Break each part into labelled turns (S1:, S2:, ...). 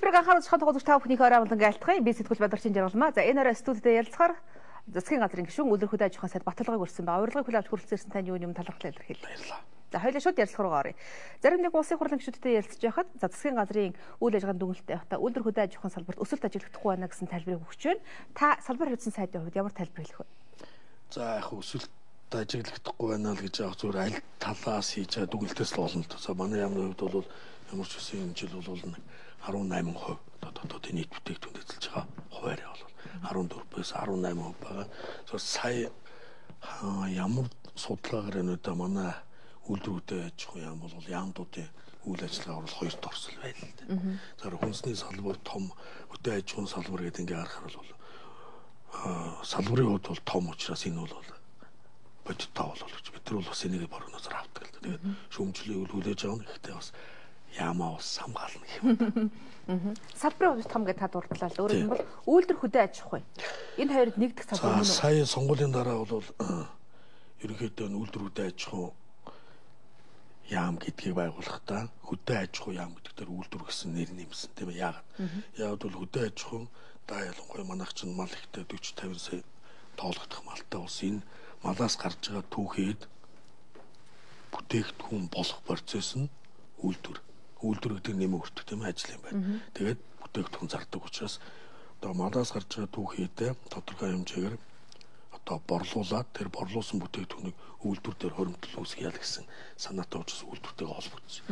S1: Хэлбэрийг анхааруулж хоног үзэгч та бүхний орой амлан айлтгая. Би сэтгүүл Бадарчин Жаргалмаа. За энэ орой студид ярилцахаар засгийн газрын гишүүн Үлрэх хөдөө аж ахуйн сайд Баталгыг өрсөн ба урилгыг хүлээж авч хүрэлцээрсэн тань юуны юм талархал илэрхийлье.
S2: Баярлалаа.
S1: За хоёулаа шууд ярилцах руу оръё. Зарим нэг улсын хурлын гишүүдтэй ярилцж байхад засгийн газрын үйл ажиллагааны дүгнэлттэй явахдаа Үлрэх хөдөө аж ахуйн салбарт өсөлт ажиглагдахгүй байна гэсэн тайлбарыг өгч байна. Та салбар хэрэгжсэн сайдын хувьд ямар тайлбар хэлэх вэ?
S2: За яг өсөлт ажиглагдахгүй байна л гэж яг зүгээр аль талаас хийж байгаа дүгнэлтээс л болно. За манай яамны хувьд бол ямар ч үсэн энэ жил бол 18% одоо нийт бүтээгдэхүүн эзэлж байгаа хуваарь бол 14-өөс 18% байгаа. Сая ямар судалгаагаар энэ удаа манай үйлдвэрүүдээ аж ахуй яам бол яамдуудын үйл ажиллагаа бол хоёрт орсол байна л дээ. За хүнсний салбар том хөдөө аж ахуйн салбар гэдэг ингээ харахаар бол салбарын хувьд бол том учраас энэ бол бодиттой болол гэж бид нар бол бас энийг бороо назар авдаг л да. Тэгээд шүүмжлэгийг хүлээж авах гэхдээ бас яамаа бас хамгаална гэх юм.
S1: Салбарын хувьд том гэж та дурдлаа л. Өөрөөр хэлбэл үйлдвэр хөдөө аж ахуй. Энэ хоёрыг нэгдэх салбар юм уу?
S2: Сая сонгуулийн дараа бол ерөнхийдөө үйлдвэр хөдөө аж ахуй яам гэдгийг байгуулахдаа хөдөө аж ахуй яам гэдэг дээр үйлдвэр гэсэн нэр нэмсэн тийм ээ. Яагаад бол хөдөө аж ахуй да ялангуяа манайх чинь мал ихтэй 40-50 сая тоологдох малтай ус энэ малаас гарч байгаа түүхийд бүтээгдэхүүн болох процесс нь үйлдвэр гэдэг нэмэг өртөг тийм ажил юм байна. Тэгээд бүтээгдэхүүн зардаг учраас одоо малаас гарч байгаа түүхийдээ тодорхой хэмжээгээр одоо борлуулаад тэр борлуулсан бүтээгдэхүүнийг үйлдвэр дээр хоримтлол үүсгэх гэсэн санаатай учраас үйлдвэртэйгээ холбогдсон.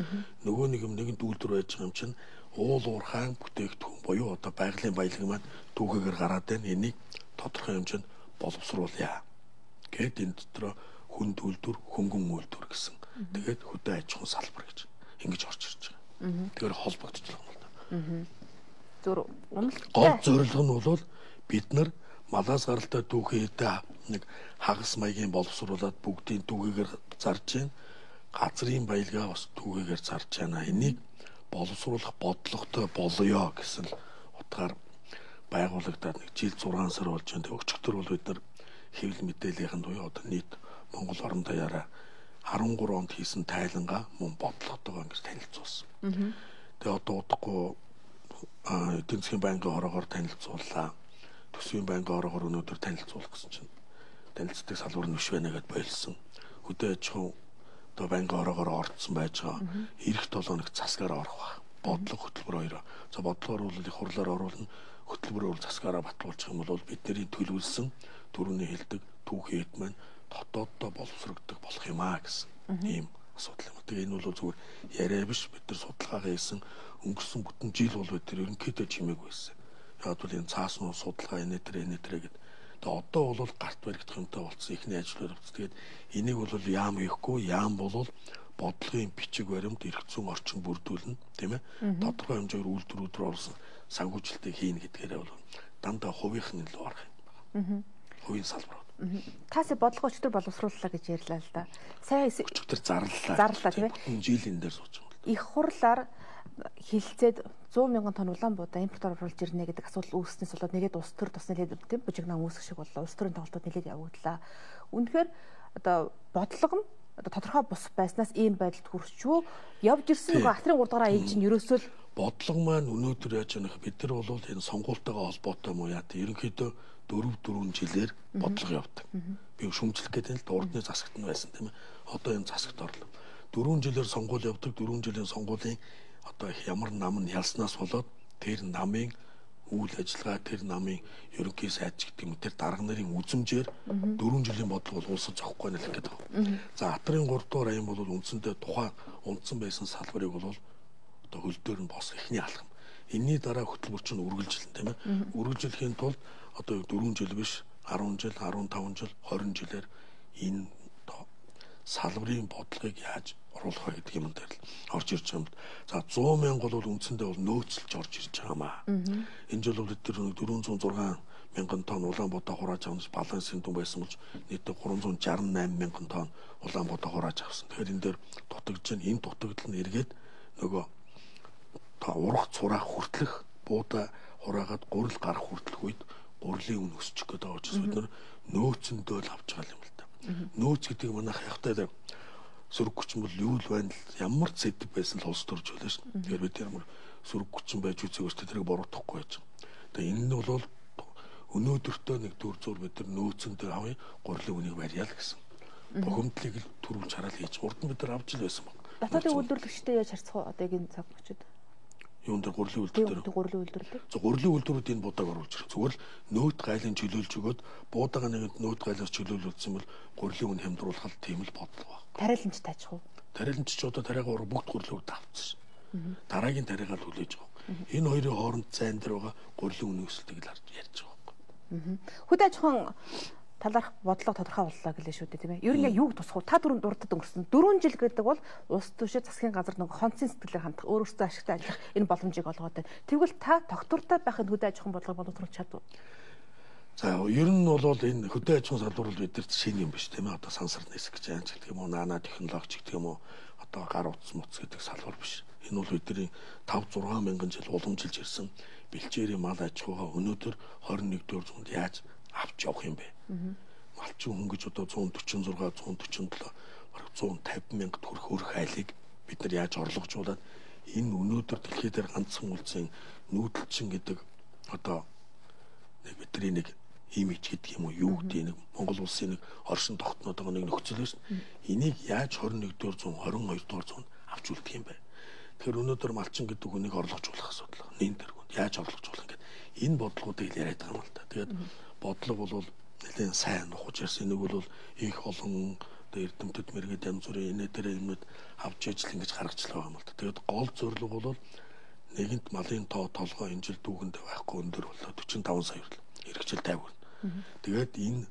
S2: Нөгөө нэг юм нэгэнд үйлдвэр байж байгаа юм чинь уул уурхайн бүтээгдэхүүн буюу одоо байгалийн баялаг маань түүхийгээр гараад байна. Энийг тодорхой хэмжээнд боловсруулъя. Гэт энэ дотор хүнд үйлдвэр, хөнгөн үйлдвэр гэсэн. Тэгээд хөдөө аж ахуйн салбар гэж ингэж орж ирж байгаа. Тэгэхээр холбогдож байгаа юм л да. Гол зорилго нь бол бид нар малаас гаралтай түүхийдээ нэг хагас маягийн боловсруулад бүгдийн түүхийгээр зарж байна. Газрын баялгаа бас түүхийгээр зарж байна. Энийг боловсруулах бодлоготой болоё гэсэн утгаар байгуулагдаад нэг жил 6 сар болж байна. Өчигдөр бол бид нар хэвлэл мэдээллийн буюу одоо нийт Монгол орон даяараа 13 онд хийсэн тайлангаа мөн бодлоготойгоо ингэж танилцуулсан. Тэгээ одоо удахгүй эдийн засгийн байнгын ороогоор танилцууллаа. Төсвийн байнгын ороогоор өнөөдөр танилцуулах гэсэн чинь танилцдаг салбар нь биш байна гэдээ бойлсон. Хөдөө аж ахуй одоо байнгын ороогоор орцсон байж байгаа. Ирэх 7 хоног засгаараа орох баг. Бодлого хөтөлбөр хоёроо. За бодлогоор бол их хурлаар оруулна. Хөтөлбөрөөр засгаараа батлуулчих юм бол бидний төлөвлөсөн төрөний хэлдэг түүхийд маань дотооддоо боловсрогддог болох юм аа гэсэн ийм асуудал юм. Тэгээ энэ бол зүгээр яриа биш бид нар судалгаа хийсэн өнгөрсөн бүтэн жил бол бид нар ерөнхийдөө чимээгүй байсан. Яг бол энэ цаасан судалгаа энэ гэдэг. Тэгээ одоо бол гарт баригдах юмтай болсон ихний ажлууд явц. Тэгээд энийг бол яам хийхгүй яам бол бодлогын бичиг баримт эргэцэн орчин бүрдүүлнэ тийм ээ. Тодорхой хэмжээгээр үйлдвэрүүд рүү орсон санхүүжилтийг хийнэ гэдгээрээ бол дандаа хувийнх нь л орох юм байна. Хувийн салбарууд.
S1: Тасаа бодлого өчтөр боловсрууллаа гэж ярьлаа л да. Сая
S2: өчтөр зарлаа.
S1: Зарлаа тийм ээ.
S2: Бүтэн жилийн дээр сууж байгаа.
S1: Их хурлаар хилцээд 100 мянган тонн улаанбуудаа импортоор оруулж ирнэ гэдэг асуудал үүснээс болоод нэгэд улс төр тусны тийм бужигнаан үүсгэх шиг боллоо. Улс төрийн тоглолтууд нэлээд явагдлаа. Үнэхээр одоо бодлого нь одоо тодорхой бус байснаас ийм байдалд хүрчүү явж ирсэн нөгөө ахрын 3 дугаар аяг чинь ерөөсөө л
S2: бодлого маань өнөөдөр яаж яах бид нар бол энэ сонгуультайгаа холбоотой муу яа тийм ерөнхийдөө 4 жилээр бодлого явдаг. Би шүмжлэх гэдэг нь урдны засагт нь байсан тийм ээ. Одоо энэ засагт орлоо. 4 жилээр сонгуул явдаг. 4 жилийн сонгуулийн одоо ямар нам нь ялснаас болоод тэр намын үйл ажиллагаа тэр намын ерөнхий сайд гэдэг юм тэр дарга нарын үзмжээр 4 жилийн бодлого бол улсад зохихгүй нэлэх гэдэг. За Атрын 3 дугаар аян бол үндсэндээ тухайн унтсан байсан салбарыг бол одоо хөл дээр нь бос ихний алхам. Энийний дараа хөтөлбөр чинь үргэлжилнэ тийм ээ. Үргэлжлэхийн тулд одоо 4 жил биш 10 жил, 15 жил, 20 жилээр энэ салбарын бодлогыг яаж оруулах вэ гэдэг юм дээр л орж ирж байгаа юм. За 100 мянга бол үндсэндээ бол нөөцлж орж ирж байгаа маа. Энэ жил бол бид тэр 406 мянган тонн Улаанбаатар хурааж авсан балансын дүн байсан болж нийтдээ 368 мянган тонн Улаанбаатар хурааж авсан. Тэгэхээр энэ дээр дутагдж байна. Энэ дутагдал нь эргээд нөгөө урах цурах хүртлэх буудаа хураагаад гурил гарах хүртлэх үед гурилын үн өсчих гэдэг учраас бид нар нөөцөндөө л авч байгаа юм л да. Нөөц гэдэг манайх явтай сөрөг хүчин бол юу л байна л ямар ч сэдв байсан л улс төрж байлаа шүү дээ. Тэгэхээр бид ямар сөрөг хүчин байж үзэх өстэй тэрийг буруутгахгүй байж. Тэгээ энэ нь бол өнөөдөртөө нэг төр зур бид нар нөөцөндөө авъя гурилын үнийг барьяа л гэсэн. Бухимдлыг л түрүүн чараад хийж урд нь бид нар авч ил байсан баг.
S1: Дотоодын үйлдвэрлэгчтэй яаж харьцах вэ? Одоогийн цаг мөчид.
S2: Юун дээр гурилын үйлдвэр дээр.
S1: Гурилын үйлдвэрлэлтэй.
S2: Гурилын үйлдвэрүүд энэ буудаг оруулж ирэх. Зүгээр л нөөт гайлын чөлөөлж өгөөд буудаага нэгэнд нөөт гайлаас чөлөөлүүлсэн бол гурилын үн хямдруулах тийм л бодлого баг.
S1: Тариаланч таажих уу?
S2: Тариаланч ч одоо тариагаа бүгд гурилын үд авцсан шин. Дараагийн тариагаа л хүлээж байгаа. Энэ хоёрын хооронд зайн дээр байгаа гурилын үн өсөлтийг л ярьж байгаа.
S1: Хөдөө аж ахуйн талаарх бодлого тодорхой боллоо гэлээ шүү дээ тийм ээ. Ер нь яг юуг тусах вэ? Та дөрөв дурдад өнгөрсөн 4 жил гэдэг бол улс түвшээ засгийн газар нэг хонцын сэтгэлээр хандах, өөрөөсөө ашигтай ажиллах энэ боломжийг олгоод байна. Тэгвэл та доктортой байхад хөдөө аж ахуйн бодлого боловсруулах чадвар.
S2: За ер нь бол энэ хөдөө аж ахуйн салбар бол бидэрт шинэ юм биш тийм ээ. Одоо сансар нисэх гэж яаж гэдэг юм уу, нано технологи гэдэг юм уу, одоо гар утас муц гэдэг салбар биш. Энэ бол бидний 5-6 мянган жил уламжилж ирсэн бэлчээрийн мал аж ахуйгаа өнөөдөр 21-р зуунд яаж авч явах юм бэ? Малчин хүн гэж одоо 146 147 бараг 150 мянга төгрөг хөрөх айлыг бид нар яаж орлогожуулаад энэ өнөөдөр дэлхий дээр ганцхан үлдсэн нүүдэлчин гэдэг одоо нэг бидний нэг имиж гэдэг юм уу юу гэдэг нэг Монгол улсын нэг оршин тогтноод байгаа нэг нөхцөл биш. Энийг яаж 21-р зуун 22-р зуунд авч үлдэх юм бэ? Тэгэхээр өнөөдөр малчин гэдэг хүнийг орлогожуулах асуудал. Нэн тэргүүнд яаж орлогожуулах гэдэг энэ бодлогуудыг яриад байгаа юм л да. Тэгээд бодлого бол нэлээд сайн нухаж ярьсан. Нэг бол их олон эрдэмтэд мэргэд янз бүрийн инээ дээр юмуд авч ижил ингэж гаргачлаа юм л да. Тэгээд гол зорилго бол нэгэнт малын тоо толгой энэ жил дүүгэндээ байхгүй өндөр болоо 45 сая хүртэл хэрэгжил 50 хүрнэ. Тэгээд энэ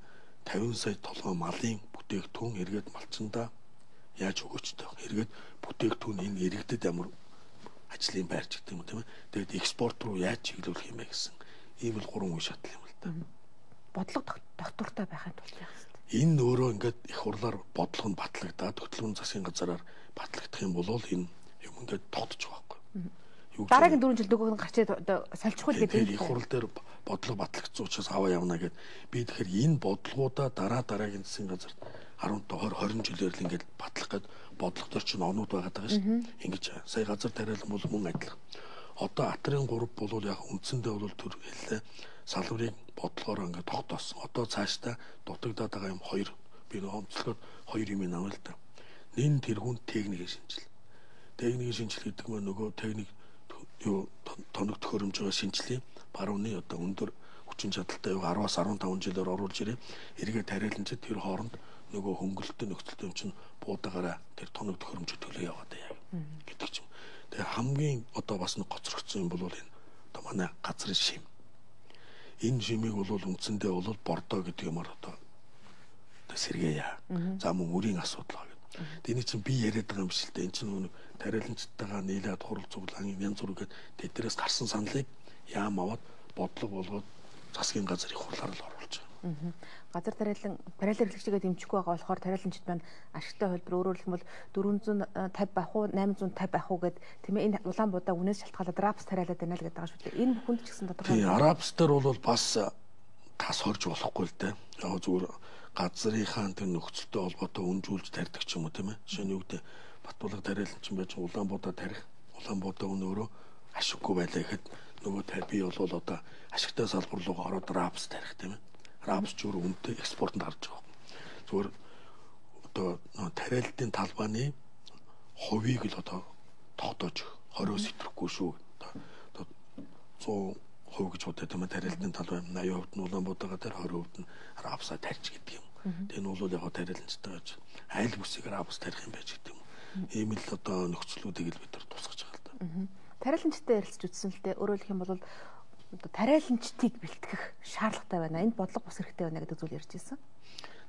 S2: 50 сая толгой малын бүтээгдэхүүн эргээд малчиндаа яаж өгөөчтэй вэ? Эргээд бүтээгдэхүүн энэ иргэдэд ямар ажлын байрч гэдэг юм тийм ээ. Тэгээд экспорт руу яаж чиглүүлэх юм бэ гэсэн ийм л 3 үе шатал юм л да.
S1: Бодлого доктортой байхын тулд яах вэ?
S2: Энэ өөрөө ингээд их хурлаар бодлого нь батлагдаад хөтөлбөрийн засгийн газараар батлагдах юм бол энэ юм ингээд тогтож байгаа байхгүй.
S1: Дараагийн 4 жил нөгөөх нь гарчээд салчихгүй л гэдэг.
S2: Их хурл дээр бодлого батлагдсан учраас аваа явна гэд би тэгэхээр энэ бодлогоудаа дараагийн засгийн газарт 10 20 жилээр л ингээд батлах гээд бодлого төр чинь онууд байгаад байгаа шүү. Ингэж сая газар тариалан бол мөн адилхан. Одоо Атрын 3 бол яг үндсэндээ бол төр хэллээ салбарыг бодлогоор ингээд тогтоосон. Одоо цаашдаа дутагдаад байгаа юм 2 би нэг онцлогоор 2 юм авъя л да. Нэн тэргүүн техникийн шинжил. Техникийн шинжил гэдэг нь нөгөө техник юу тоног төхөөрөмжөө шинжилээ барууны одоо өндөр хүчин чадалтай юу 10-аас 15 жилээр оруулж ирээ. Эргээд тариаланчид тэр хооронд нөгөө хөнгөлөлтөй нөхцөлтэй чинь буудаагаараа тэр тоног төхөөрөмжөө төлөө яваад яа гэдэг чинь. Тэгээ хамгийн одоо бас нэг гоцрогдсон юм бол энэ одоо манай газрын шим. Энэ шимийг бол үндсэндээ бол бордоо гэдэг юмар одоо сэргээе. За мөн үрийн асуудал гэдэг. Тэний чинь би яриад байгаа юм шиг л дээ. Энэ чинь нэг тариаланчтайгаа нийлээд хурал цуглааны янз бүргээд тэднээс гарсан саналыг яам аваад бодлого болгоод засгийн газар их хурлаар л оруулж байгаа.
S1: Газар тариалан хэрэглэгчгээ дэмжихгүй байгаа болохоор тариаланчид маань ашигтай хөлбөр өөрөөр хэлбэл 450 байх уу 850 байх уу гэд тийм ээ энэ Улаанбуудаа үнээс шалтгаалаад рапс тариалаад байна л гэдэг байгаа шүү дээ. Энэ бүхэнд ч гэсэн тодорхой.
S2: Тийм рапс дээр бол бас тас хорж болохгүй л дээ. Яг зүгээр газрынхаа тэр нөхцөлтэй холбоотой үнжүүлж тарьдаг ч юм уу тийм ээ. Жишээ нь юу гэдэг Батбулга тариалан чинь байж Улаанбуудаа тарих Улаанбуудаа өөрөө ашиггүй байлаа гэхэд нөгөө би бол одоо ашигтай салбар руу ороод рапс тарих тийм ээ. Рапс ч өөр үнэтэй экспортод гарч байгаа. Зүгээр одоо тариаллын талбайны хувийг л одоо тогтоож 20-оос идэхгүй шүү. Одоо 100% гэж бодоод тийм ээ тариаллын талбай 80% нь Улаанбуудаагаа тэр 20% нь рапсаа тарьж гэдэг юм. Тэгээ нь бол яг тариаланчтай байж айл бүсийг рапс тарих юм байж гэдэг юм. Ийм л одоо нөхцлүүдийг л бид нар тусгаж байгаа л да.
S1: Тариаланчтай ярилцж үзсэн л дээ. Өөрөөр хэлэх юм бол тариаланчдыг бэлтгэх шаардлагатай байна. Энд бодлого бас хэрэгтэй байна гэдэг зүйл ярьж ирсэн.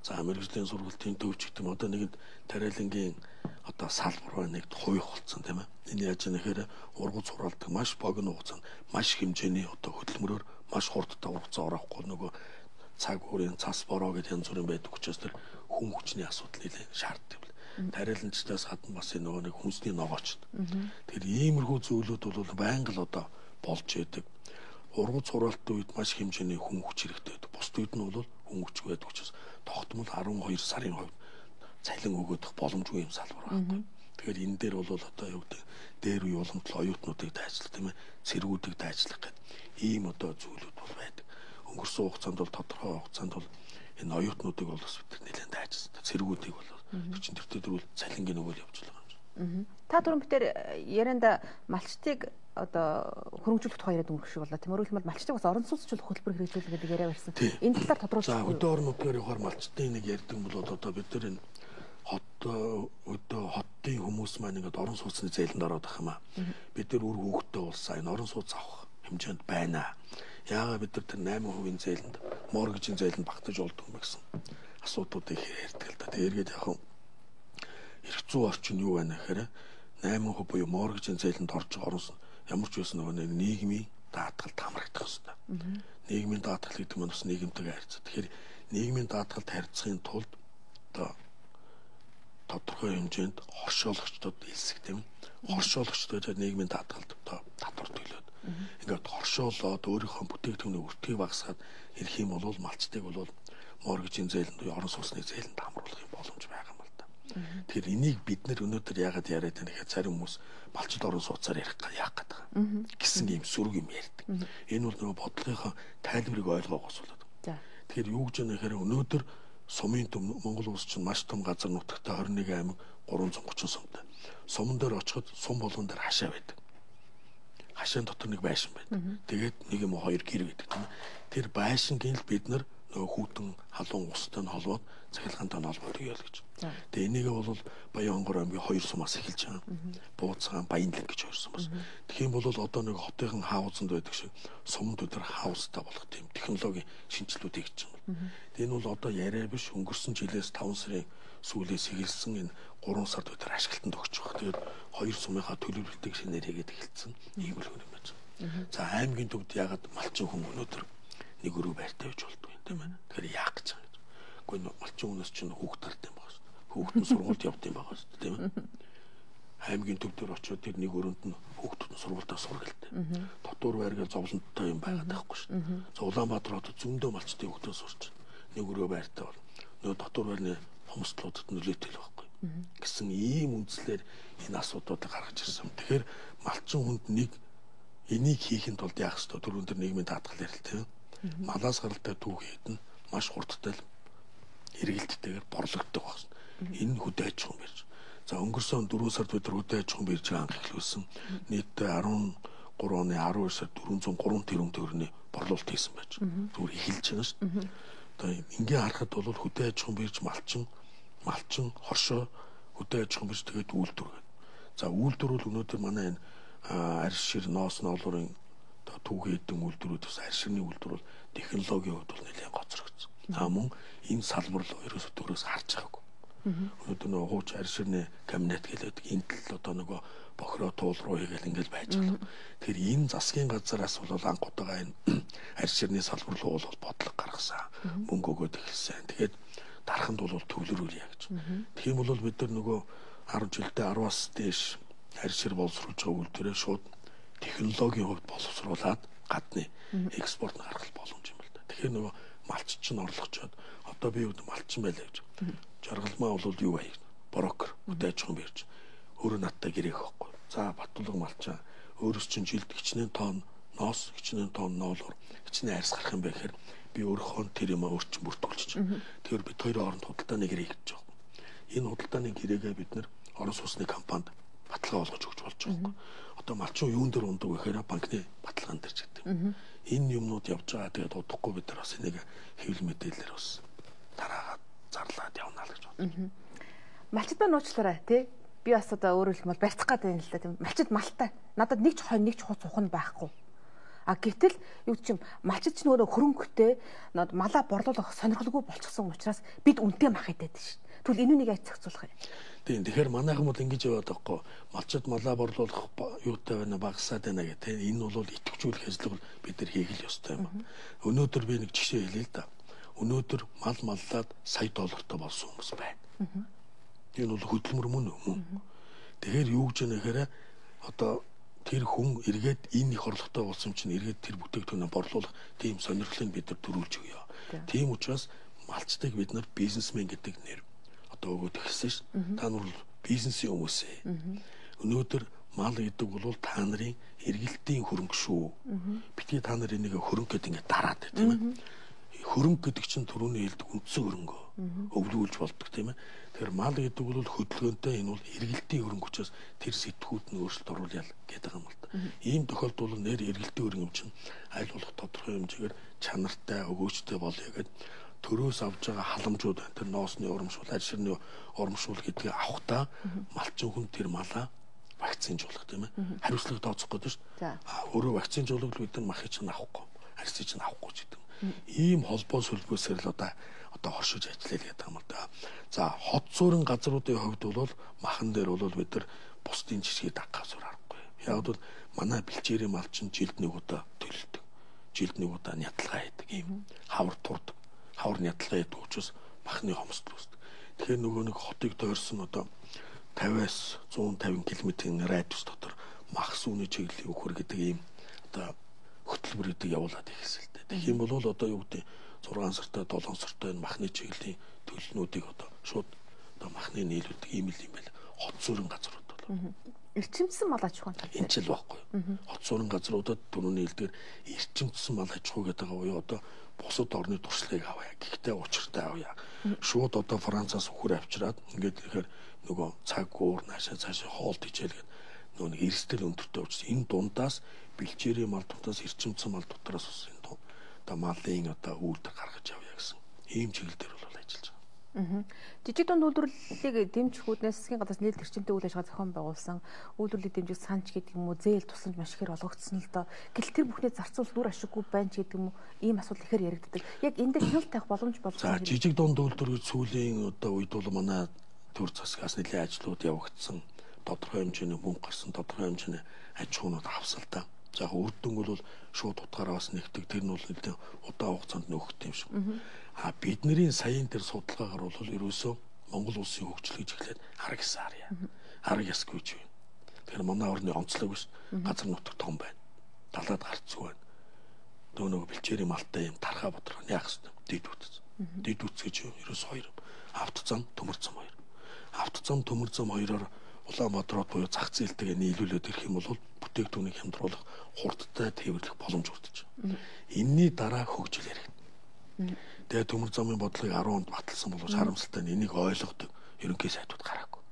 S2: За мэргэжлийн сургалтын төвч гэдэг юм одоо нэгэн тариалангийн одоо салбар байна нэг хувь болцсон тийм ээ. Энэ яаж нэхээр ургац суралдаг маш богино хугацаанд маш хэмжээний одоо хөдөлмөрөөр маш хурдтай хугацаа орохгүй нөгөө цаг уурын цас бороо гэдэг янз бүрийн байдаг учраас тэр хүн хүчний асуудал нэлээд шаарддаг. Тариаланчдаас гадна бас нөгөө нэг хүнсний ногооч. Тэгэхээр иймэрхүү зүйлүүд бол байнга л одоо болж байдаг. Ургац суралтын үед маш хэмжээний хүн хүч хэрэгтэй байдаг. Бусд үед нь бол хүн хүчгүй байдаг учраас тогтмол 12 сарын хувьд цалин өгөх боломжгүй юм салбар байхгүй. Тэгэхээр энэ дээр бол одоо юу гэдэг дээр үе уламжлал оюутнуудыг дайжлах тийм ээ цэргүүдийг дайжлах гэдэг ийм одоо зүйлүүд бол байдаг. Өнгөрсөн хугацаанд бол тодорхой хугацаанд бол энэ оюутнуудыг бол бас бид нэлээд дайжсан. Цэргүүдийг бол чинь тэр төрөл цалингийн өгөөл явж байгаа юм.
S1: Та түрүүн битэр ярианда малчтыг одоо хөрөнгөлөх тухай яриад өнгөрөх шиг болоо. Тиймэрхүү бол малчтыг бас орон сууцчлах хөтөлбөр хэрэгжүүлэх гэдэг яриа барьсан. Энэ талаар тодруулж.
S2: За өдөө орнуудгаар явахаар малчтын нэг ярьдаг бол одоо бид нар энэ хотын хүмүүс маань ингээд орон сууцны зээлэнд ороод байх юм аа. Бид нар үр хөвгтөө улсаа энэ орон сууц авах хэмжээнд байна. Яагаад бид нар тэр 8% зээлэнд моргижийн зээлэнд багтаж олддог юм гэсэн асуудлуудыг ярьдаг л да. Тэгээд яг эрх зүйн орчин юу байна гэхээр 8% буюу моргижийн зээлэнд орж байгаа орон ямар ч байсан нөгөө нийгмийн даатгалд хамрагдах хэрэгтэй. Нийгмийн даатгал гэдэг нь бас нийгэмтэйгээ харьцаа. Тэгэхээр нийгмийн даатгалд харьцахын тулд одоо тодорхой хэмжээнд хоршоологчдод хэлсэх тийм хоршоологчдод нийгмийн даатгалд одоо татвар төлөөд ингээд хоршоолоод өөрийнхөө бүтээгдэхүүний өртгийг багасгаад ирэх юм бол малчтыг бол моргижийн зээлэнд орон сууцны зээлэнд хамруулах юм боломж байгаа юм л да. Тэгэхээр энийг бид нэр өнөөдөр яагаад яриад байна гэхээр зарим хүмүүс малчд орон сууцаар яах гээд байгаа гэсэн ийм сүрэг юм ярьдаг. Энэ бол нөгөө бодлогынхаа тайлбарыг ойлгоогоос болоод. Тэгэхээр юу гэж байна гэхээр өнөөдөр сумын төв Монгол улс чинь маш том газар нутагтай 21 аймаг 330 сумтай. Суман дээр очиход сум болгон дээр хашаа байдаг. Хашаан дотор нэг байшин байдаг. Тэгээд нэг юм хоёр гэр байдаг тийм ээ. Тэр байшингийн л бид нар нөгөө хүүтэн халуун устай нь холбоод цахилгаантай нь холбоод өгөөл гэж. Тэгээ энийгээ бол Баянгор аймгийн 2 сумаас эхэлж байгаа. Бууцгаан, Баянлаг гэж 2 сумаас. Тэгэх юм бол одоо нэг хотын хаусанд байдаг шиг сумд өдөр хаустай болох тийм технологийн шинжилгүүд хийж байгаа. Тэгээ энэ бол одоо яриа биш өнгөрсөн жилээс 5 сарын сүүлээс эхэлсэн энэ 3 сард өдөр ашиглалтанд өгч байгаа. Тэгээд 2 сумынхаа төлөвлөлтийг шинээр хийгээд эхэлсэн. Ийм л юм байна. За аймгийн төвд ягаад малчин хүн өнөөдөр нэг өрөө байртай байж болдгоо юм тийм ээ. Тэгэхээр яах гэж байгаа юм. Гэхдээ малчин хүнээс чинь хүүхд талтай юм байна. Хүүхд нь сургуульд явд юм байгаа шүү дээ тийм ээ. Аймгийн төв дээр очиод тэр нэг өрөөнд нь хүүхдүүд нь сургуультай сургалтай. Дотор байргаа зовлонттой юм байгаад байхгүй шүү дээ. За Улаанбаатар хотод зөндөө малчтын хүүхдүүд сурч нэг өрөө байртай бол нөгөө дотор байрны хомсдлуудад нөлөөтэй л байхгүй гэсэн ийм үндслээр энэ асуудлуудыг гаргаж ирсэн. Тэгэхээр малчин хүнд нэг энийг хийхэд тулд яах ёстой түрүүн дээр нийгмийн даатгал ярил тийм. Малаас гаралтай түүхийд нь маш хурдтай эргэлттэйгээр борлогддог байна. Энэ хөдөө аж ахуйн бирж. За өнгөрсөн 4 сард бид хөдөө аж ахуйн биржийг анх эхлүүлсэн. Нийтдээ 13 оны 12 сард 403 тэрбум төгрөгийн борлуулалт хийсэн байж. Зүгээр эхэлж байгаа шүү дээ. Одоо ингээ харахад бол хөдөө аж ахуйн бирж малчин хоршоо хөдөө аж ахуйн бирж тэгээд үйлдвэр гэдэг. За үйлдвэр бол өнөөдөр манай энэ арьс шир ноос ноолорын түүхий эдэн үйлдвэрүүдээс арьс ширний үйлдвэр бол технологийн хувьд бол нэлээд гоцрогдсон. Мөн энэ салбар л ерөөсөө төрөөс харж байгаагүй. Өнөөдөр нөгөө хууч арьс ширний кабинет гэлээд интэл одоо нөгөө бохироо туул руу хийгээл ингээл байж байгаа. Тэгэхээр энэ засгийн газараас бол анх удаага энэ арьс ширний салбар руу бол бодлого гаргасан. Мөнгө өгөөд эхэлсэн. Тэгээд дараханд бол төвлөрүүлье гэж. Тэгэх юм бол бид нар нөгөө 10 жилдээ 10-аас дээш арьс шир боловсруулж байгаа үйлдвэрээ шууд технологийн хувьд боловсруулад гадны экспорт нь гаргах боломж юм л да. Тэгэхээр нөгөө малчч нь орлогочоод одоо би малчин байлаа гэж. Жаргалмаа бол юу вэ? Брокер, хөдөө аж ахуйн бирж. Өөрөө надтай гэрээх байхгүй. За Батулга малчаа өөрөөс чинь жилд хичнээн тонн ноос, хичнээн тонн ноолор, хичнээн арьс гарах юм бэ гэхээр би өөрийнхөө тэр юм өөрчн бүртгүүлчих. Тэгэхээр бид хоёрын хооронд худалдааны гэрээ хийж байгаа. Энэ худалдааны гэрээгээ бид нэр орон сууцны компанид баталгаа болгож өгч болж байгаа. Одоо малчин юун дээр ундаг гэхээр банкны баталгаан дээр ч гэдэг. Энэ юмнууд явж байгаа. Тэгээд удахгүй бид нар бас энийг хэвлэл мэдээлэлээр бас дараагаад зарлаад явна л гэж бодлоо.
S1: Малчид ба нууцлаарай тий. Би бас одоо өөрөөр хэлбэл барьцах гэдэг юм л да тийм. Малчид малтай. Надад нэг ч хонь нэг ч хуц ухна байхгүй. А гэтэл юу ч юм малчид ч нөгөө хөрөнгөтэй малаа борлуулах сонирхолгүй болчихсон учраас бид үнэтэй мах идэв шүү. Тэгвэл энэ үнийг яаж зохицуулах юм?
S2: Тийм. Тэгэхээр манайхан бол ингэж яваад байхгүй. Малчид малаа борлуулах юутай байна багасаад байна гэх тийм. Энэ бол идэвхжүүлэх ажил бид нар хийх л ёстой юм. Өнөөдөр би нэг жишээ хэлье л да. Өнөөдөр мал маллаад сая доллартай болсон хүмүүс байна. Энэ бол хөдөлмөр мөн үү? Тэгэхээр юу гэж нэхэрэ одоо тэр хүн эргээд энэ их орлоготой болсон чинь эргээд тэр бүтээгдэхүүнээ борлуулах тийм сонирхлыг бид нар төрүүлж өгье. Тийм учраас малчтыг бид нар бизнесмен гэдэг нэр одоо өгөөд ихсэн ш. Та нар бол бизнесийн хүмүүс ээ. Өнөөдөр мал гэдэг бол та нарын эргэлтийн хөрөнгө шүү. Битгий та нар энийг хөрөнгө гэдэг ингээд дараад тийм ээ. Хөрөнгө гэдэг чинь түрүүний хэлдэг үндсэн хөрөнгө өвлүүлж болдог тийм ээ. Тэгэхээр мал гэдэг бол хөдөлгөөнтэй энэ бол эргэлтийн хөрөнгө учраас тэр сэтгүүд нь өөрчлөлт оруулъя гэдэг юм л да. Ийм тохиолдолд бол нэр эргэлтийн хөрөнгө чинь аль болох тодорхой хэмжээгээр чанартай өгөөжтэй болъё гэдэг төрөөс авж байгаа халамжууд байна. Тэр ноосны урамшуул, аль ширний урамшуул гэдгийг авахдаа малчин хүн тэр малаа вакцинжуулах тийм ээ. Хариуцлага тооцох гэдэг шүү дээ. Өөрөө вакцинжуулах бид нар махыг чинь авахгүй, харьцыг чинь авахгүй ч гэдэг. Ийм холбоо сүлбөөсөр л одоо хоршиж ажиллая гэдэг юм л да. За хот суурин газруудын хувьд бол махан дээр бол бид нар бусдын жишгийг дагахаас аргагүй. Яг бол манай бэлчээрийн мал чинь жилд нэг удаа төлөлдөг. Жилд нэг удаа няталгаа хийдэг. Ийм хавар турдаг. Хавар няталгаа хийдэг учраас махны хомсдол үүсдэг. Тэгэхээр нөгөө нэг хотыг тойрсон одоо 50-аас 150 км-ийн радиус дотор мах сүүний чиглэлийн үхэр гэдэг ийм одоо хөтөлбөр гэдэг явуулаад ихсэн л дээ. Тэгэх юм бол одоо юу гэдэг 6 сартай 7 сартай энэ махны чиглэлийн төлөлнүүдийг одоо шууд одоо махны нийлүүлдэг ийм л юм байл. Хот суурин газрууд бол.
S1: Эрчимсэн мал аж ахуйн тал.
S2: Энэ ч л байхгүй. Хот суурин газруудад түрүүний хэлдгээр эрчимсэн мал аж ахуй гэдэг буюу одоо бусад орны туршлагыг авъя. Гэхдээ учиртай авъя. Шууд одоо Францаас үхэр авчираад ингээд ихээр нөгөө цаг уур цаашаа хоолт хичээлгээд нөгөө нэг эрсдэл өндөртэй учраас энэ дундаас бэлчээрийн мал дутаас эрчимсэн мал дутраас ус энэ тоо одоо малын одоо үйлдэл гаргаж авъя гэсэн ийм чиглэлээр бол ажиллаж байгаа.
S1: Жижиг дунд үйлдвэрлэлийг дэмжихүүднээс засгийн газраас нийт эрчимтэй үйл ажиллагаа зохион байгуулсан үйлдвэрлэлийг дэмжих санч гэдэг юм уу зээл тусламж маш ихээр олгогдсон л доо. Гэтэл тэр бүхний зарцуул дүр ашиггүй байна ч гэдэг юм уу ийм асуудал ихээр яригддаг. Яг энэ дээр хяналт тавих боломж болох
S2: юм. За жижиг дунд үйлдвэрлэл сүүлийн одоо үед бол манай төр засгаас нэлээд ажлууд явагдсан. Тодорхой хэмжээний мөнгө гарсан, тодорхой хэмжээний аж ахуйнууд авсан л та. За үр дүн бол шууд утгаараа бас нэгдэг. Тэр нь бол нэлээд удаан хугацаанд нөхөх юм шиг. Бидний саяын тэр судалгаагаар бол ерөөсөө Монгол улсын хөгжлийг эхлээд арга яс арья. Арга яс гэж байна. Тэгэхээр манай орны онцлог биш. Газар нутаг том байна. Далаад гарцгүй байна. Нөгөө бэлчээрийн малтай юм тархаа бодроо яах вэ? Дэд үтц. Дэд үтц гэж ерөөс хоёр. Авто зам, төмөр зам хоёр. Авто зам, төмөр зам хоёроор Улаанбаатарууд буюу зах зээлтэйгээ нийлүүлээд ирэх юм бол бүтээгдэхүүнийг хямдруулах хурдтай тээвэрлэх боломж өртөж байна. Энийний дараа хөгжил яригдана. Тэгээ төмөр замын бодлогыг 10 онд баталсан боловч харамсалтай нь энийг ойлгодог ерөнхий сайдууд гараагүй.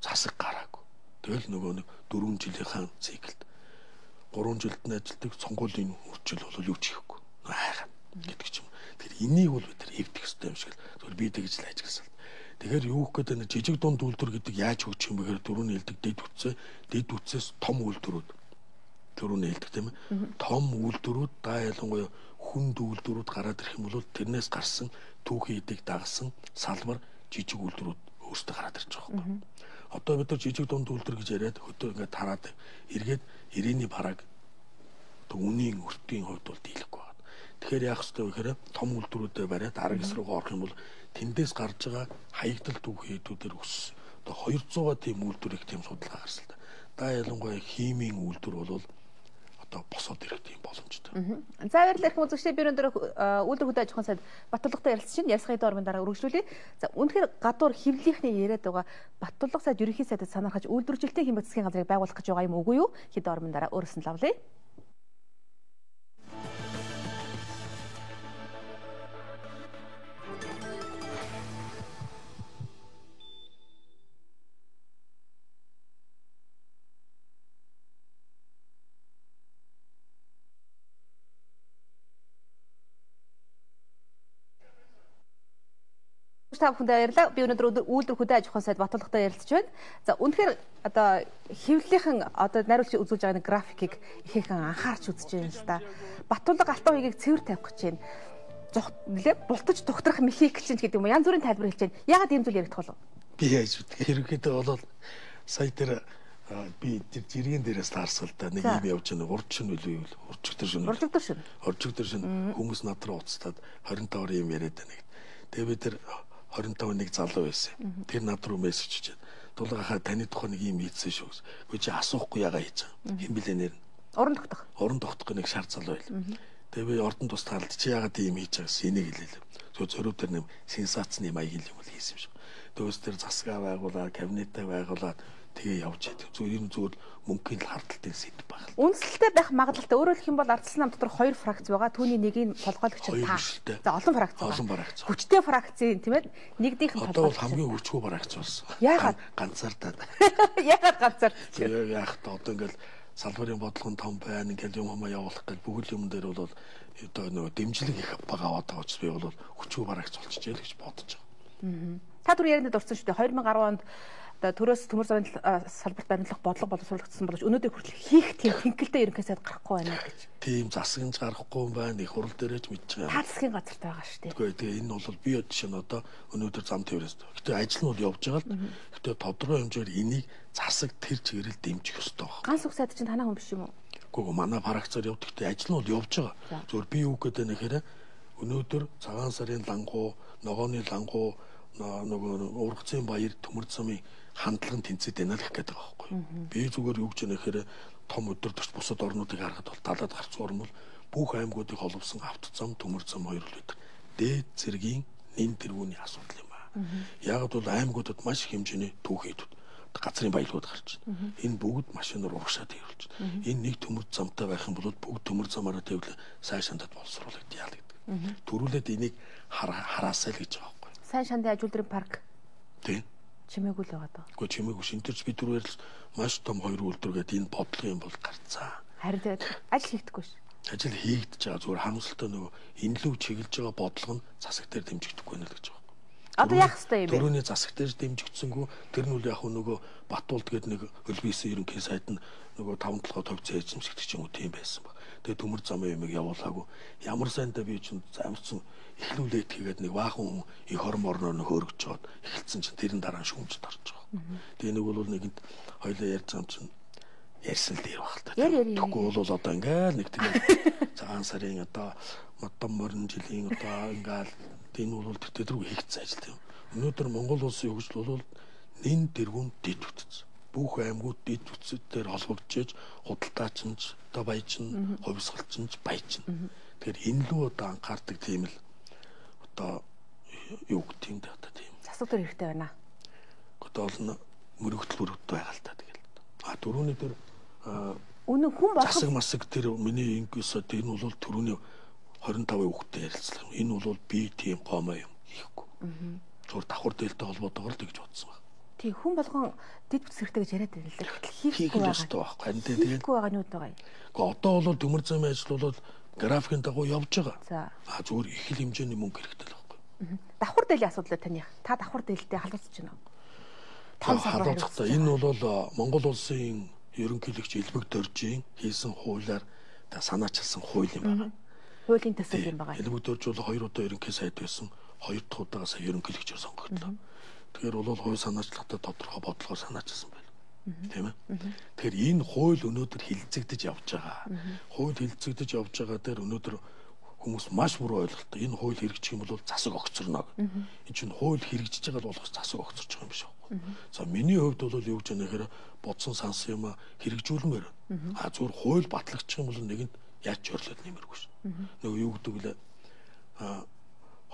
S2: Засаг гараагүй. Тэгэл нөгөө нэг 4 жилийнхаа циклд 3 жилд нь ажилтдаг сонгуулийн үржил бол юу ч хийхгүй. Хайхаа гэдэг ч юм. Тэр энийг бол бид нар эвдэх хэрэгтэй юм шиг л би тэгж л ажилласан. Тэгэхээр юу гэх гэдэг нь жижиг дунд үйлдвэр гэдэг яаж хөгжих юм бэ гэхээр түрүүний хэлдэг дэд үтсээс том үйлдвэрүүд түрүүний хэлдэг тийм ээ. Том үйлдвэрүүд даа ялангуяа хүнд үйлдвэрүүд гараад ирэх юм бол тэрнээс гарсан түүхийн эдийг дагсан салбар жижиг үйлдвэрүүд өөрсдөө гараад ирж байгаа юм. Одоо бид нар жижиг дунд үйлдвэр гэж яриад хөтөө ингээд тараад эргээд ирээний бараг үнийн өртгийн хувьд бол дийлэхгүй байна. Тэгэхээр яах ёстой вэ гэхээр том үйлдвэрүүдэд бариад арга эс рүүгээ орох юм бол тэндээс гарч байгаа хаягдал түүхийн эдүүдээр өс. Одоо 200-аа тийм үйлдвэрийг тийм судалгаа гарсан л да. Да ялангуяа химийн үйлдвэр бол одоо босоод ирэх тийм боломжтой.
S1: За баярлалаа их үзэгчдээ би өнөөдөр үйлдвэр хөдөө аж ахуйн сайд Баттулгатай ярилцсан чинь ярилцлагын дөрмийн дараа үргэлжлүүлье. За үнэхээр гадуур хэвлэлийнхний яриад байгаа Баттулга сайд ерөнхий сайдад санаахаж үйлдвэржилтийн хэмжээ засгийн газрыг байгуулах гэж байгаа юм үгүй юу? Хэд дөрмийн дараа өөрөөс нь лавлаа. Та бүхэндээ баярлалаа. Би өнөөдөр үйлдвэр хөдөө аж ахуйн сайд Баттулгатай ярилцж байна. За үнэхээр одоо хэвлэлийнхэн одоо найруулагч үзүүлж байгаа нэг графикийг ихээхэн анхаарч үзэж байна л да. Баттулга алтан уягийг цэвэр тавих гэж байна. Нэлээ бултаж тогтрох механик чинь гэдэг юм уу? Янз бүрийн тайлбар хэлж байна. Яагаад ийм зүйл яригдах болов?
S2: Би яаж үгүй. Ерөнхийдөө бол сая дээр би жиргэн дээрээс таарсал да нэг юм явж байна. Урд шин үлээ уржигдэр шин. Уржигдэр шин хүмүүс над руу уцтаад 25 юм яриад байна. Тэгээ бид тэр 25 нэг залуу байсан. Тэр над руу мессеж хийгээд дулгахаа таны тухай нэг юм хийсэн шүү. Гэхдээ чи асуухгүй ягаа хийж байгаа. Хэн блэ нэр нь?
S1: Уран тогтох.
S2: Уран тогтох нэг шар залуу байл. Тэгээ би ордон тус таалд чи ягаад ийм хийж байгаа гэсэн энийг хэлээ. Зөв зөрүү дээр нэг сенсацны маяг юм бол хийсэн юм шиг. дөөс дээр засгаа байгуулаад, кабинетаа байгуулаад тэгээ явж яадаг. Зүгээр мөнгөний хардталтын сэдв байна.
S1: Үндэслэлтэй байх магадлалтай. Өөрөөр хэлэх юм бол ардчилсан нам дотор 2 фракц байгаа. Түүний нэгийг толгойлогч та. За олон фракц байгаа.
S2: Олон фракц.
S1: Хүчтэй фракцын тийм ээ. Нэгдийнх нь
S2: одоо бол хамгийн хүчгүй фракц болсон.
S1: Яагаад?
S2: Ганцаардаад.
S1: Яагаад ганцаар?
S2: Яг та одоо ингээл салбарын бодлого нь том байна. Ингээл юм явуулах гэж бүгд юм дээр бол одоо нөгөө дэмжлэг их бага аваад байгаа учраас би бол хүчгүй фракц болчихжээ л гэж бодож байгаа.
S1: Та түр ярианд дурсан шүү дээ. 2010 онд төрөөс төмөр замын салбарт баримтлах бодлого боловсруулагдсан болж өнөөдөр хүртэл хийх тийм тэнхэлтэй ерөнхий сайд гарахгүй байна гэж.
S2: Тийм засагч гарахгүй юм байна. Их хурал дээрэж мэдж байгаа.
S1: Та засгийн газарт байгаа шүү дээ.
S2: Тэгээ энэ бол би жишээ нь одоо өнөөдөр зам тээврээс. Гэтэ ажил нь бол явж байгаа л. Гэтэ тодорхой хэмжээр энийг засаг тэр чиглэл дэмжих ёстой байна.
S1: Ганц үг сайд чинь танаа хүн биш юм уу?
S2: Гэхдээ манай фракцаар явдаг. Гэтэ ажил нь бол явж байгаа. Зөвхөн би юу гэдэг нь гэхээр өнөөдөр цагаан сарын лангуу, ногооны лангуу, нөгөө ургацын баяр төмөр замын хандлага нь тэнцээд байна л гэх гээд байгаа байхгүй. Би зүгээр юу гэж нэхэхээр том өдөртөгч бусад орнуудыг харахад бол талаад гарч ормол бүх аймагуудыг холбосон автозам, төмөр зам хоёр л байдаг. Дээд зэргийн нэн тэргүүний асуудал юм аа. Яг бол аймагуудад маш их хэмжээний түүхийдүүд газрын баялагууд гарч байна. Энэ бүгд машинаар урагшаад ирүүлж байна. Энэ нэг төмөр замтай байх юм бол бүгд төмөр замаараа тэвлээ сайн шандад боловсруулагдъя л гэдэг. Төрүүлээд энийг хараасаа л гэж байгаа байхгүй.
S1: Сайн шандын ажилтрын парк.
S2: Тийм.
S1: Чимээгүй л байгаа даа.
S2: Гэхдээ чимээгүй шинтэрч би түрүүэр л маш том хоёр үйлдвэргээд энэ бодлого юм бол гарцаа.
S1: Харин тэгээд ажил хийгдэхгүй ш.
S2: Ажил хийгдэж байгаа зүгээр харамсалтай нөгөө энэ лүү чиглэж байгаа бодлого нь засаг дээр дэмжигдэхгүй байна л гэж байгаа.
S1: Одоо яах ёстой юм бэ?
S2: Төрөний засаг дээр дэмжигдсэнгүү тэр нь үл яг нөгөө Батуулд гээд нэг хөлбийсэн ерөнхий сайд нь нөгөө 5 толгой товцоо эзэмшигдэх ч юм уу тийм байсан баг. Тэгээ төмөр замын юмыг явуулаагүй. Ямар сайндаа би чинь замцсан эхлүүлээд тэгээд нэг баахан их хорм орноор хөөргөж жоод эхэлсэн чинь тэрэн дараа нь шүүмжд орж байгаа. Тэгээ нэг бол нэгэнд хоёлоо ярьж байгаа чинь ярьсан л дээр баг л та. Тэгэхгүй бол одоо ингээл нэг тэгээд цагаан сарын одоо модон морин жилийн одоо ингээл энэ бол тэр рүү хийгдсэн ажил тийм. Өнөөдөр Монгол улсын хөгжил бол нэн тэргүүн дэд үтц. Бүх аймагуд дэд үтцээр холбогдож худалдаачинч, одоо баячин, хувьсгалчинч, баячин. Тэгэхээр энэ лүү одоо анхаардаг тийм л одоо юу гэх юм да одоо тийм.
S1: Засаг төр хэрэгтэй байна.
S2: Одоо бол мөрөгдөл байгаа л та тэгэл. Дөрөвний дээр
S1: үнэн хүн болох
S2: засаг масаг тэр миний ингээс тэр нь бол төрөний 25 хүүхдэд ярилцлаа. Энэ бол би тийм гомоо юм хийхгүй. Зүгээр давхар дээлтэй холбоотойгоор л гэж бодсон баг.
S1: Тийм хүн болгон дэд бүтц хэрэгтэй гэж яриад байна л да.
S2: Хийх ёстой байхгүй. Харин тэгээд
S1: хийхгүй байгаа нь юу байгаа юм?
S2: Гэхдээ одоо бол төмөр замын ажил бол графикын дагуу явж байгаа.
S1: За.
S2: Зүгээр их л хэмжээний мөнгө хэрэгтэй л байхгүй.
S1: Давхар дээлийн асуудал таних. Та давхар дээлтэй халуусч байна уу?
S2: Халууцтай. Энэ бол Монгол улсын ерөнхийлөгч Элбэг Доржийн хийсэн хуулиар санаачилсан хууль юм байна.
S1: Хуулийн төсөл юм байгаа.
S2: Элбэг Дорж бол 2 удаа ерөнхий сайд байсан. 2 дахь удаага сая ерөнхийлөгчөөр сонгогдлоо. Тэгэхээр бол хууль санаачлагтай тодорхой бодлогоор санаачилсан байна. Тийм ээ. Тэгэхээр энэ хууль өнөөдөр хилцэгдэж явж байгаа. Хууль хилцэгдэж явж байгаа дээр өнөөдөр хүмүүс маш буруу ойлголттой. Энэ хууль хэрэгжих юм бол засаг огцорно. Энэ чинь хууль хэрэгжиж байгаа болохоос засаг огцорч байгаа юм биш үү? За миний хувьд бол юу гэж нэхэр бодсон сансан юм хэрэгжүүлмээр. Зүгээр хууль батлагдчих юм бол нэгэнд яаж чөрлөд нэмэргүй ш. Нөгөө юу гэдэг вэ?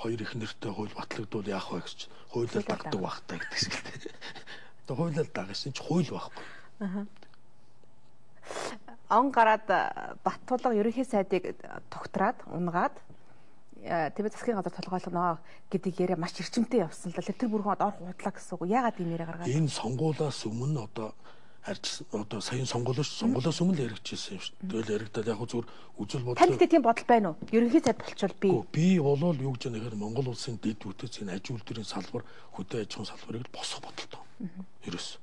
S2: Хоёр их нэртэй хууль батлагдвал яах вэ гэж хуулиар дагдаг багтаа гэдэг шиг л дээ. Тэгээ хуулиар дагсан ч хууль байхгүй.
S1: Он гараад Баттулга ерөнхий сайдыг тогтраад унгаад тэгээд засгийн газар толгойлгоно гэдэг яриа маш эрчимтэй явсан л да. Тэр бүрхэн орох худлаа гэсэн үг. Яагаад ийм яриа гаргаад?
S2: Энэ сонгуулиас өмнө одоо саяын сонгуулиас өмнө л яригдчихсэн юм шүү. Тэгэл яригдаад яг зүгээр үзэл бодлоо.
S1: Танд тийм бодол байна уу? Ерөнхий сайд болчвол
S2: би болол юу гэж нэхэр Монгол улсын дэд бүтц энэ аж үйлдвэрийн салбар, хөдөө аж ахуйн салбарыг босгох бодолтой. Ерөөс.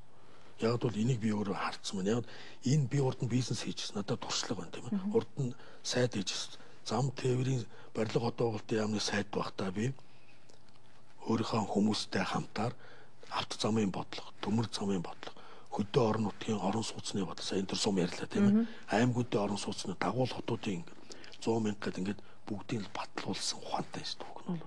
S2: Яг бол энийг би өөрөө харцсан байна. Яг энэ би урд нь бизнес хийжсэн. Надад туршлага байна тийм ээ. Урд нь сайд хийжсэн. Зам тээврийн барилга хотооголтын яамны сайд багтаа би өөрийнхөө хүмүүстэй хамтаар автозамын бодлого, төмөр замын бодлого, хөдөө орон нутгийн орон сууцны бодлого, сая энэ төр сум ярьлаа тийм ээ. Аймагуудын орон сууцны дагуул хотуудын 100 мянга гэдэг ингээд бүгдийг л батлуулсан ухаантай шүү дээ.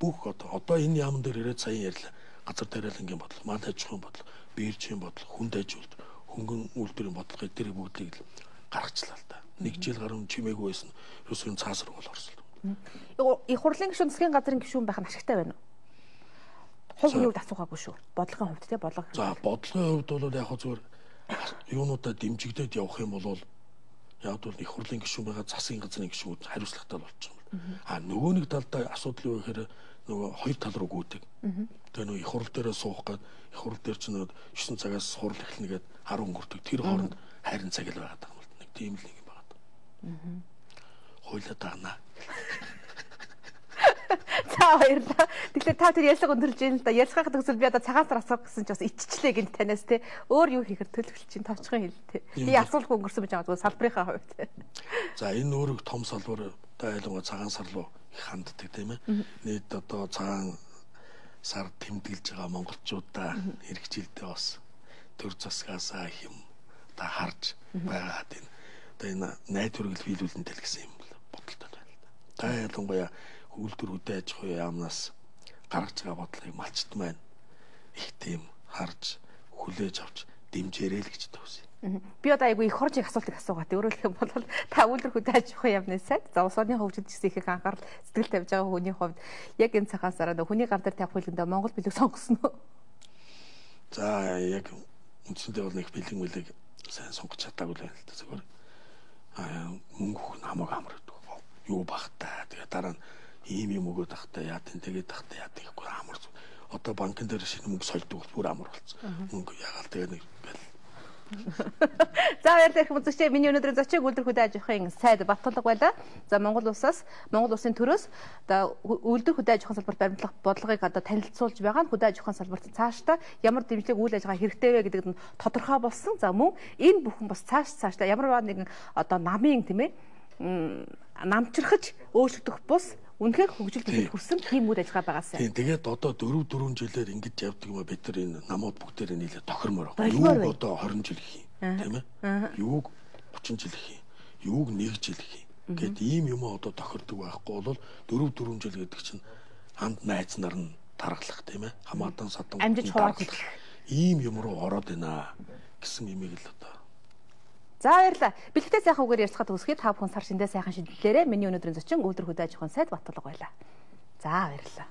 S2: Бүх одоо энэ яамн дээр ирээд сая ярьлаа. Газар тариалангийн бодлого, мал аж ахуйн бодлого, биержийн бодлого, хүнд аж үйлдвэр, хөнгөн үйлдвэрийн бодлого эдгээр бүгдийг л гаргачлаа л да. Нэг жил гаруй чимээгүй байсан. Ерөөсөө цаасар бол орсон.
S1: Их хурлын гишүүн засгийн газрын гишүүн байх нь ашигтай байна уу? Хувь хүний хувьд асуугаагүй шүү. Бодлогын хувьд те бодлого.
S2: За бодлогын хувьд бол яг зүгээр юунуудаа дэмжигдээд явах юм бол яг бол их хурлын гишүүн байгаа засгийн газрын гишүүд хариуцлагатай болчих юм. Нөгөө нэг талдаа асуудал юу гэхээр нөгөө хоёр тал руу гүйдэг. Тэгээ нөгөө их хурл дээрээ суух гээд их хурл дээр ч нөгөө 9 цагаас хурл эхлэнэ гээд 10 өнгөрдөг. Тэр хооронд хайрын цаг л байгаа юм бол нэг тийм л юм байгаа. Хойлоо даана.
S1: За баярлалаа. Тэгэхээр та тэр ярьслага өндөрлж юм л да. Ярьцгаах төгсөл би одоо цагаан сар асуух гэсэн чи бас иччлээ гэнт танаас те. Өөр юу хийхэр төлөвлөж чинь товчхон хэл те. Би асуулгүй өнгөрсөн байж байгаа салбарынхаа хувьд те.
S2: За энэ өөрөг том салбар одоо айлгоо цагаан сар руу их ханддаг тийм ээ. Нийт одоо цагаан сар тэмдэглэж байгаа монголчуудаа хэрэгжилдээ бас төр засгаасаа хэм та харж байгаа тийм. Одоо энэ найд хүргэл биелүүлэнтэй л гэсэн юм бодолтой байна л да. Та ялангуяа үйлдвэр хөдөө аж ахуйн яамнаас гаргаж байгаа бодлогыг малчт маань их тийм харж хүлээж авч дэмжээрэй л гэж төгсөе.
S1: Би одоо айгүй их хоржиг асуултыг асуугаад өөрөөр хэлбэл бол та үйлдвэр хөдөө аж ахуйн яамны сайд за улс орны хөгжил гэсэн их анхаарал сэтгэл тавьж байгаа хүний хувьд яг энэ цагаан сараа хүний гар дээр тавих хөлөндөө Монгол билег сонгосон уу?
S2: За яг үндсэндээ бол нэг бэлэг мэлэг сайн сонгож чадаагүй л байна л да зүгээр. Мөнгө намайг амар гэдэг. Юу багтаа тэгээ дараа нь ийм юм өгөөд тахтай яа тийм тэгээд тахтай яа тэгэхгүй амар. Одоо банкн дээр шинэ мөнгө сольдог бүр амар болсон. Мөнгө ягаал тэгээ нэг бэл.
S1: За баярлалаа их үзэгчдээ миний өнөөдрийн зочин үйлдвэр хөдөө аж ахуйн сайд Баттулга байлаа. За Монгол улсын төрөөс одоо үйлдвэр хөдөө аж ахуйн салбарт баримтлах бодлогыг одоо танилцуулж байгаа нь хөдөө аж ахуйн салбарт цаашдаа ямар дэмжлэг үйл ажиллагаа хэрэгтэй вэ гэдэгт нь тодорхой болсон. За мөн энэ бүхэн бас цаашдаа ямар нэгэн одоо намын тийм ээ намчрахж өөрчлөгдөх бус үнэхээр хөгжил төлөв хүрсэн тийм үйл ажиллагаа байгаасаа.
S2: Тийм тэгээд одоо 4 жилээр ингэж явдаг юм а бид нар энэ намууд бүгдээр нийлээ тохирмоор байна. Юуг одоо 20 жил хий тийм ээ? Юуг 30 жил хий. Юуг 1 жил хий. Гэт ийм юм одоо тохирдог байхгүй бол 4 жил гэдэг чинь ханд найз нар нь тархалах тийм ээ? Хамаатан садан
S1: амжиж хуваад идэх.
S2: Ийм юм руу ороод байна гэсэн имийг л одоо.
S1: За баярлалаа. Бэлгтэй сайхан үгээр ярьцгаа төгсгöd та бүхэн сар шиндээ сайхан шийдлээрээ миний өнөөдрийн зочин үйлдвэр хөдөө аж ахуйн сайд Баттулга байлаа. За баярлалаа.